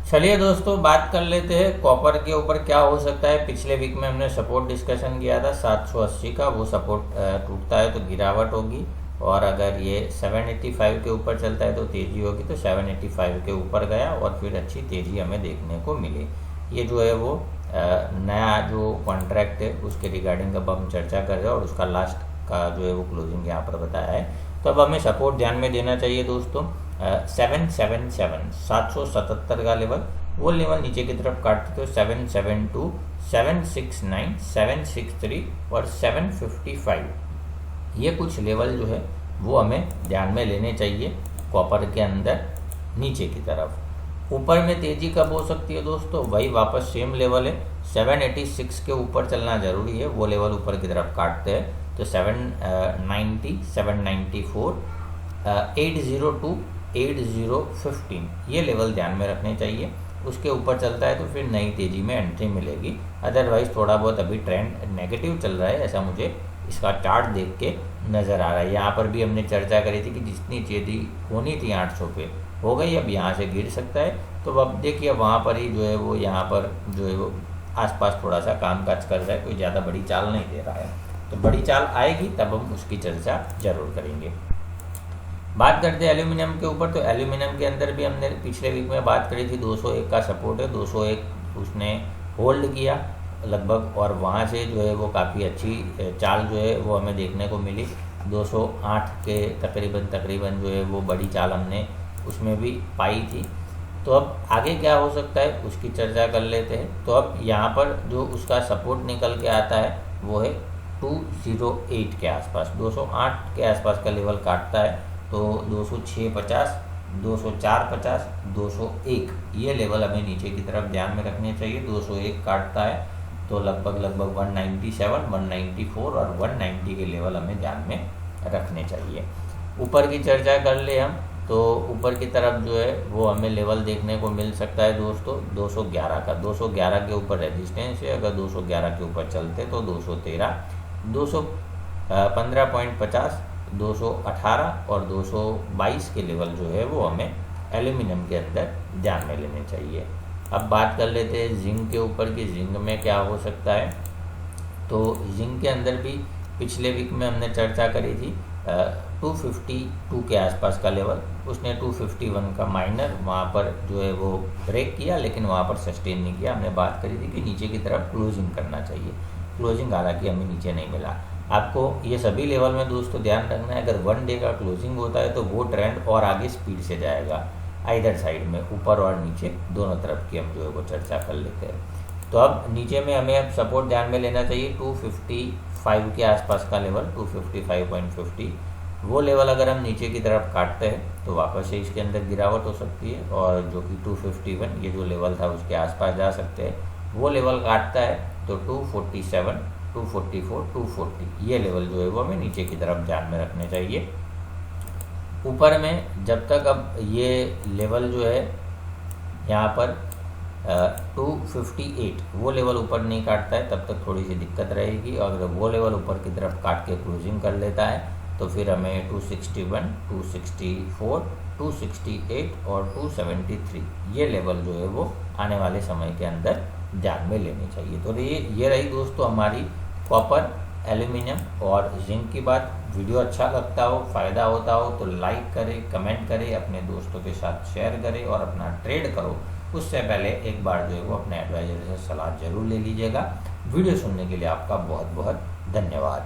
चलिए दोस्तों, बात कर लेते हैं कॉपर के ऊपर क्या हो सकता है। पिछले वीक में हमने सपोर्ट डिस्कशन किया था 780 का, वो सपोर्ट टूटता है तो गिरावट होगी, और अगर ये 785 के ऊपर चलता है तो तेज़ी होगी। तो 785 के ऊपर गया और फिर अच्छी तेज़ी हमें देखने को मिली। ये जो है वो नया जो कॉन्ट्रैक्ट है उसके रिगार्डिंग अब हम चर्चा कर रहे हैं, और उसका लास्ट का जो है वो क्लोजिंग यहाँ पर बताया है। तो अब हमें सपोर्ट ध्यान में देना चाहिए दोस्तों। 777 777 का लेवल, वो लेवल नीचे की तरफ काटते तो 772 769 763 और 755, ये कुछ लेवल जो है वो हमें ध्यान में लेने चाहिए कॉपर के अंदर नीचे की तरफ। ऊपर में तेज़ी कब हो सकती है दोस्तों, वही वापस सेम लेवल है 786 के ऊपर चलना ज़रूरी है। वो लेवल ऊपर की तरफ काटते हैं तो 790 794 802 8015, ये लेवल ध्यान में रखने चाहिए। उसके ऊपर चलता है तो फिर नई तेज़ी में एंट्री मिलेगी। अदरवाइज़ थोड़ा बहुत अभी ट्रेंड नेगेटिव चल रहा है, ऐसा मुझे इसका चार्ट देख के नज़र आ रहा है। यहाँ पर भी हमने चर्चा करी थी कि जितनी तेज़ी होनी थी 800 पे हो गई, अब यहाँ से गिर सकता है। तो अब देखिए वहाँ पर ही जो है वो यहाँ पर जो है वो आसपास थोड़ा सा काम काज कर रहा है, कोई ज़्यादा बड़ी चाल नहीं दे रहा है। तो बड़ी चाल आएगी तब हम उसकी चर्चा जरूर करेंगे। बात करते हैं एल्यूमिनियम के ऊपर। तो एल्यूमिनियम के अंदर भी हमने पिछले वीक में बात करी थी 201 का सपोर्ट है, 201 उसने होल्ड किया लगभग, और वहाँ से जो है वो काफ़ी अच्छी चाल जो है वो हमें देखने को मिली। 208 के तकरीबन जो है वो बड़ी चाल हमने उसमें भी पाई थी। तो अब आगे क्या हो सकता है उसकी चर्चा कर लेते हैं। तो अब यहाँ पर जो उसका सपोर्ट निकल के आता है वो है 208 के आसपास, 208 के आसपास का लेवल काटता है तो 206.50 204.50 201, ये लेवल हमें नीचे की तरफ ध्यान में रखने चाहिए। 201 काटता है तो लगभग 197 194 और 190 के लेवल हमें ध्यान में रखने चाहिए। ऊपर की चर्चा कर ले हम, तो ऊपर की तरफ जो है वो हमें लेवल देखने को मिल सकता है दोस्तों 211 का। 211 के ऊपर रेजिस्टेंस है, अगर 211 के ऊपर चलते तो 213 215.50 218 और 222 के लेवल जो है वो हमें एल्यूमिनियम के अंदर ध्यान में लेने चाहिए। अब बात कर लेते हैं जिंक के ऊपर कि जिंक में क्या हो सकता है। तो जिंक के अंदर भी पिछले वीक में हमने चर्चा करी थी 252 के आसपास का लेवल, उसने 251 का माइनर वहाँ पर जो है वो ब्रेक किया, लेकिन वहाँ पर सस्टेन नहीं किया। हमने बात करी थी कि नीचे की तरफ क्लोजिंग करना चाहिए, क्लोजिंग हालांकि हमें नीचे नहीं मिला। आपको ये सभी लेवल में दोस्तों ध्यान रखना है, अगर 1 डे का क्लोजिंग होता है तो वो ट्रेंड और आगे स्पीड से जाएगा, आइदर साइड में ऊपर और नीचे दोनों तरफ की हम जो है वो चर्चा कर लेते हैं। तो अब नीचे में हमें अब सपोर्ट ध्यान में लेना चाहिए 255 के आसपास का लेवल, 255.50, वो लेवल अगर हम नीचे की तरफ काटते हैं तो वापस से इसके अंदर गिरावट हो सकती है, और जो कि 251 ये जो लेवल था उसके आसपास जा सकते हैं। वो लेवल काटता है तो 247 244 240, ये लेवल जो है वो हमें नीचे की तरफ ध्यान में रखने चाहिए। ऊपर में जब तक अब ये लेवल जो है यहाँ पर 258 वो लेवल ऊपर नहीं काटता है तब तक थोड़ी सी दिक्कत रहेगी, और अगर वो लेवल ऊपर की तरफ काट के क्लोजिंग कर लेता है तो फिर हमें 261 264 268 और 273 ये लेवल जो है वो आने वाले समय के अंदर ध्यान में लेनी चाहिए। तो ये रही दोस्तों हमारी कॉपर, एल्यूमिनियम और जिंक की बात। वीडियो अच्छा लगता हो, फ़ायदा होता हो तो लाइक करें, कमेंट करें, अपने दोस्तों के साथ शेयर करें और अपना ट्रेड करो। उससे पहले एक बार जो है वो अपने एडवाइजर से सलाह जरूर ले लीजिएगा। वीडियो सुनने के लिए आपका बहुत बहुत धन्यवाद।